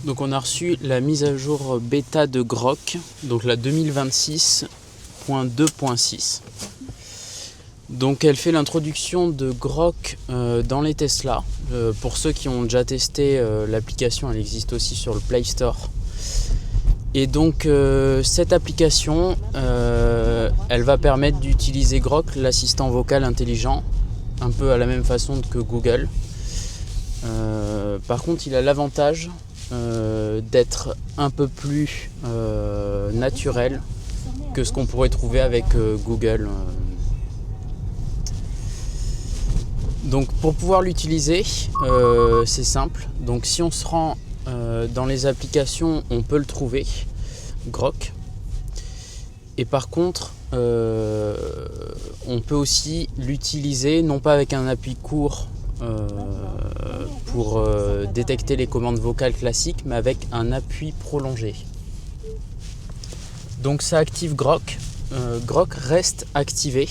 Donc on a reçu la mise à jour bêta de Grok, donc la 2026.2.6. Donc elle fait l'introduction de Grok dans les Tesla. Pour ceux qui ont déjà testé l'application, elle existe aussi sur le Play Store. Et donc cette application, elle va permettre d'utiliser Grok, l'assistant vocal intelligent, un peu à la même façon que Google. Par contre, il a l'avantage d'être un peu plus naturel que ce qu'on pourrait trouver avec Google. Donc pour pouvoir l'utiliser, c'est simple. Donc si on se rend dans les applications, on peut le trouver, Grok. Et par contre, on peut aussi l'utiliser, non pas avec un appui court pour détecter les commandes vocales classiques, mais avec un appui prolongé. Donc ça active Grok. Grok reste activé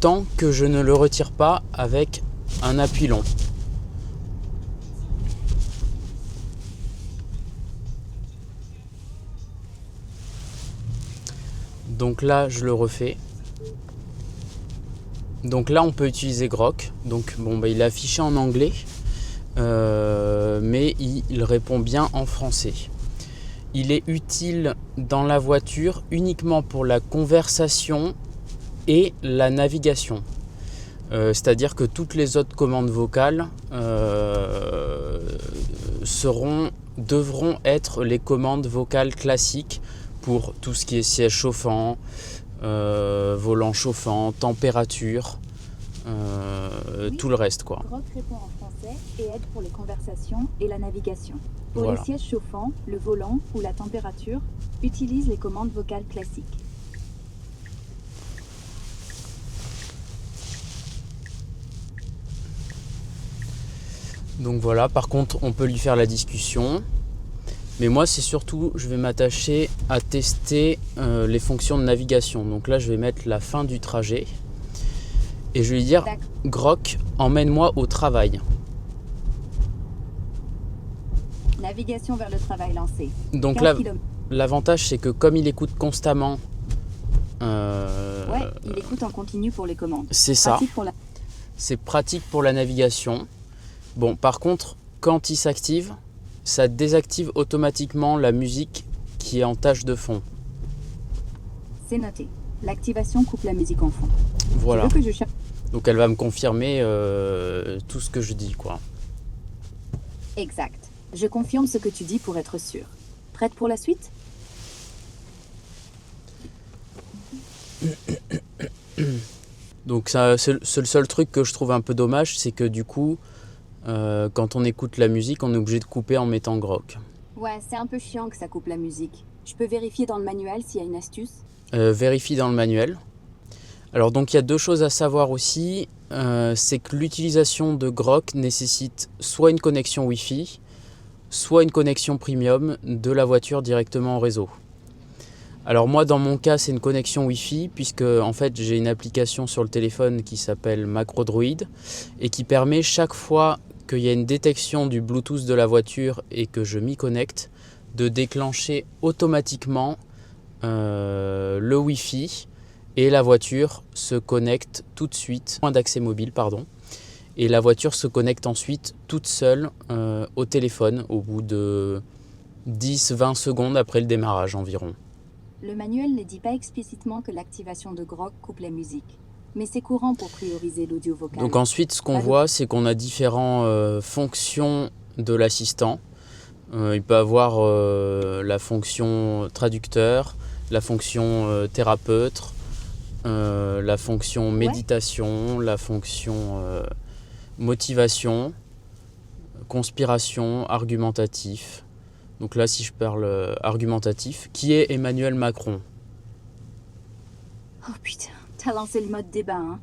tant que je ne le retire pas avec un appui long. Donc là, je le refais. Donc là, on peut utiliser Grok. Donc bon, il est affiché en anglais, mais il répond bien en français. Il est utile dans la voiture uniquement pour la conversation et la navigation. C'est-à-dire que toutes les autres commandes vocales devront être les commandes vocales classiques pour tout ce qui est siège chauffant, volant chauffant, température, tout le reste quoi. Grok répond en français et aide pour les conversations et la navigation. Pour Voilà. les sièges chauffants, le volant ou la température, utilise les commandes vocales classiques. Donc voilà, par contre on peut lui faire la discussion. Mais moi c'est surtout, je vais m'attacher à tester les fonctions de navigation. Donc là je vais mettre la fin du trajet. Et je vais lui dire, Grok, emmène-moi au travail. Navigation vers le travail lancée. Donc là, l'avantage c'est que comme il écoute constamment... il écoute en continu pour les commandes. C'est ça. Pour la... C'est pratique pour la navigation. Bon, par contre, quand il s'active, ça désactive automatiquement la musique qui est en tâche de fond. C'est noté. L'activation coupe la musique en fond. Voilà. Tu veux que je... Donc elle va me confirmer tout ce que je dis, quoi. Exact. Je confirme ce que tu dis pour être sûr. Prête pour la suite ? Donc ça, c'est le seul truc que je trouve un peu dommage, c'est que du coup, quand on écoute la musique, on est obligé de couper en mettant Grok. Ouais, c'est un peu chiant que ça coupe la musique. Je peux vérifier dans le manuel s'il y a une astuce ? Vérifie dans le manuel. Alors donc il y a deux choses à savoir aussi, c'est que l'utilisation de Grok nécessite soit une connexion Wi-Fi, soit une connexion premium de la voiture directement au réseau. Alors moi dans mon cas c'est une connexion Wi-Fi puisque en fait j'ai une application sur le téléphone qui s'appelle MacroDroid et qui permet chaque fois qu'il y a une détection du Bluetooth de la voiture et que je m'y connecte de déclencher automatiquement le Wi-Fi. Et la voiture se connecte tout de suite, point d'accès mobile, pardon. Et la voiture se connecte ensuite toute seule au téléphone au bout de 10-20 secondes après le démarrage environ. Le manuel ne dit pas explicitement que l'activation de Grok coupe la musique, mais c'est courant pour prioriser l'audio vocal. Donc ensuite, ce qu'on voit, c'est qu'on a différentes fonctions de l'assistant. Il peut avoir la fonction traducteur, la fonction thérapeute, la fonction méditation, la fonction motivation, conspiration, argumentatif. Donc là, si je parle argumentatif, qui est Emmanuel Macron? Oh putain, t'as lancé le mode débat, hein.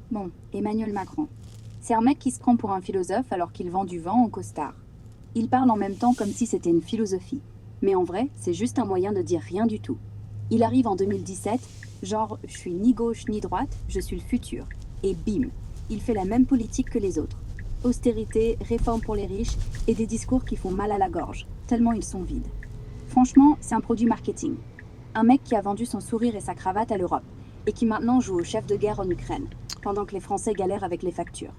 Bon, Emmanuel Macron. C'est un mec qui se prend pour un philosophe alors qu'il vend du vent en costard. Il parle en même temps comme si c'était une philosophie. Mais en vrai, c'est juste un moyen de dire rien du tout. Il arrive en 2017, genre, je suis ni gauche ni droite, je suis le futur. Et bim, il fait la même politique que les autres. Austérité, réforme pour les riches et des discours qui font mal à la gorge, tellement ils sont vides. Franchement, c'est un produit marketing. Un mec qui a vendu son sourire et sa cravate à l'Europe et qui maintenant joue au chef de guerre en Ukraine, pendant que les Français galèrent avec les factures.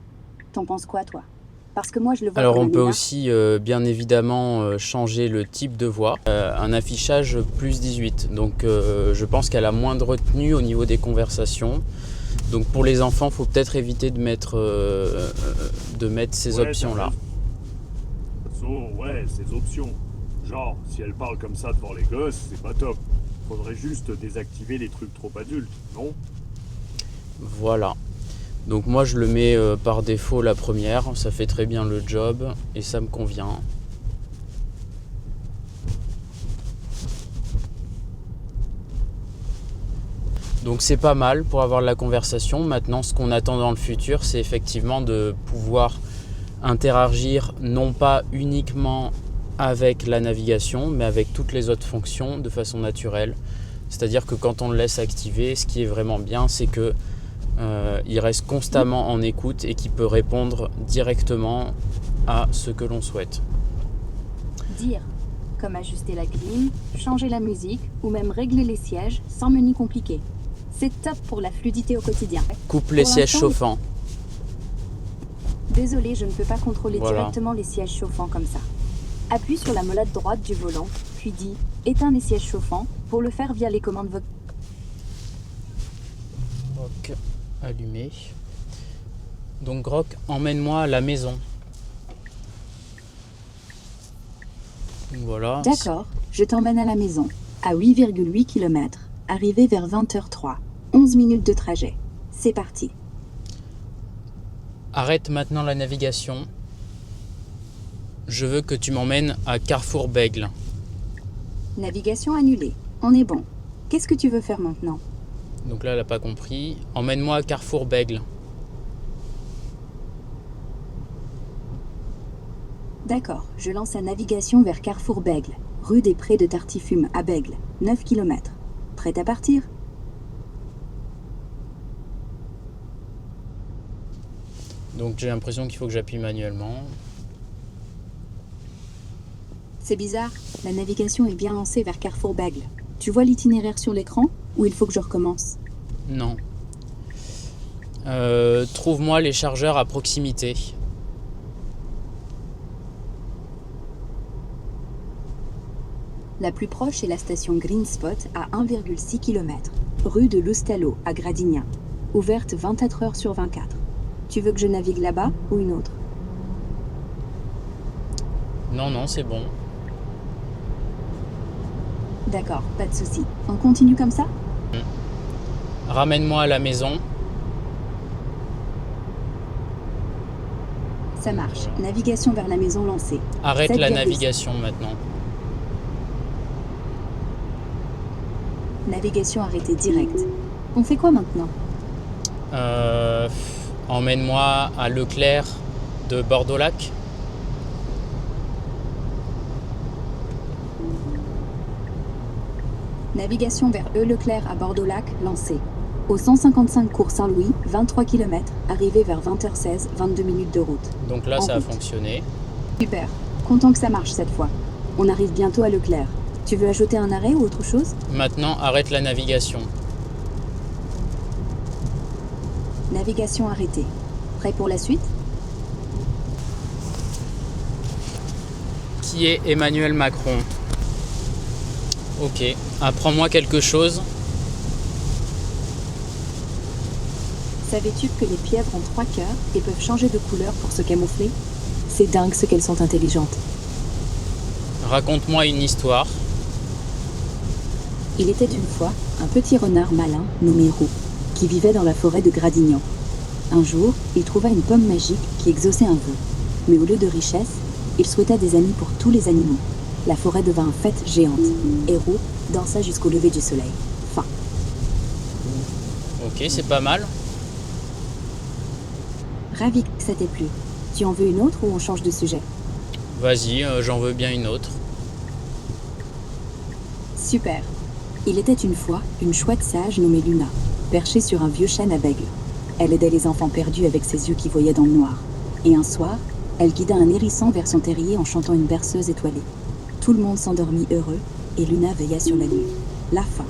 T'en penses quoi, toi? Parce que moi, je le vois Alors comme on un peut menace. aussi bien évidemment changer le type de voix. Un affichage plus 18. Donc je pense qu'elle a moins de retenue au niveau des conversations. Donc pour les enfants, il faut peut-être éviter de mettre ces Ouais, options-là. Ouais, ces options. Genre, si elle parle comme ça devant les gosses, c'est pas top. Faudrait juste désactiver les trucs trop adultes, non? Voilà. Donc moi je le mets par défaut la première. Ça fait très bien le job et ça me convient. Donc c'est pas mal pour avoir de la conversation. Maintenant, ce qu'on attend dans le futur, c'est effectivement de pouvoir interagir non pas uniquement avec la navigation, mais avec toutes les autres fonctions de façon naturelle. C'est-à-dire que quand on le laisse activer, ce qui est vraiment bien, c'est que il reste constamment en écoute et qu'il peut répondre directement à ce que l'on souhaite. Dire, comme ajuster la clim, changer la musique ou même régler les sièges sans menu compliqué. C'est top pour la fluidité au quotidien. Coupe les Pour sièges l'instant, chauffants. Désolé, je ne peux pas contrôler Voilà. directement les sièges chauffants comme ça. Appuie sur la molette droite du volant, puis dis « Éteins les sièges chauffants » pour le faire via les commandes vocales. Grok allumé. Donc Grok, emmène-moi à la maison. Donc voilà. D'accord, je t'emmène à la maison, à 8,8 km, arrivé vers 20h03. 11 minutes de trajet. C'est parti. Arrête maintenant la navigation. Je veux que tu m'emmènes à Carrefour Bègle. Navigation annulée. On est bon. Qu'est-ce que tu veux faire maintenant? Donc là, elle n'a pas compris. Emmène-moi à Carrefour Bègle. D'accord, je lance la navigation vers Carrefour Bègle, rue des Prés de Tartifume à Bègle, 9 km. Prête à partir? Donc j'ai l'impression qu'il faut que j'appuie manuellement. C'est bizarre, la navigation est bien lancée vers Carrefour Bègle. Tu vois l'itinéraire sur l'écran ou il faut que je recommence? Non. Trouve-moi les chargeurs à proximité. La plus proche est la station Green Spot à 1,6 km, rue de Loustalot à Gradignan, ouverte 24 heures sur 24. Tu veux que je navigue là-bas ou une autre? Non, c'est bon. D'accord, pas de souci. On continue comme ça? Ramène-moi à la maison. Ça marche. Navigation vers la maison lancée. Arrête la 7,6. navigation maintenant. Navigation arrêtée directe. On fait quoi maintenant? Emmène-moi à Leclerc de Bordeaux-Lac. Navigation vers Leclerc à Bordeaux-Lac lancée. Au 155 cours Saint-Louis, 23 km, arrivé vers 20h16, 22 minutes de route. Donc là, En ça a route. fonctionné. Super. Content que ça marche cette fois. On arrive bientôt à Leclerc. Tu veux ajouter un arrêt ou autre chose? Maintenant, arrête la navigation. Navigation arrêtée. Prêt pour la suite? Qui est Emmanuel Macron? Ok, apprends-moi quelque chose. Savais-tu que les pieuvres ont 3 cœurs et peuvent changer de couleur pour se camoufler? C'est dingue ce qu'elles sont intelligentes. Raconte-moi une histoire. Il était une fois un petit renard malin nommé Roux, qui vivait dans la forêt de Gradignan. Un jour, il trouva une pomme magique qui exauçait un vœu. Mais au lieu de richesse, il souhaita des amis pour tous les animaux. La forêt devint une fête géante, et Roux dansa jusqu'au lever du soleil. Fin. Ok, c'est pas mal. Ravi que ça t'ait plu. Tu en veux une autre ou on change de sujet? Vas-y, j'en veux bien une autre. Super. Il était une fois une chouette sage nommée Luna, perchée sur un vieux chêne à bègle. Elle aidait les enfants perdus avec ses yeux qui voyaient dans le noir. Et un soir, elle guida un hérisson vers son terrier en chantant une berceuse étoilée. Tout le monde s'endormit heureux, et Luna veilla sur la nuit. La fin.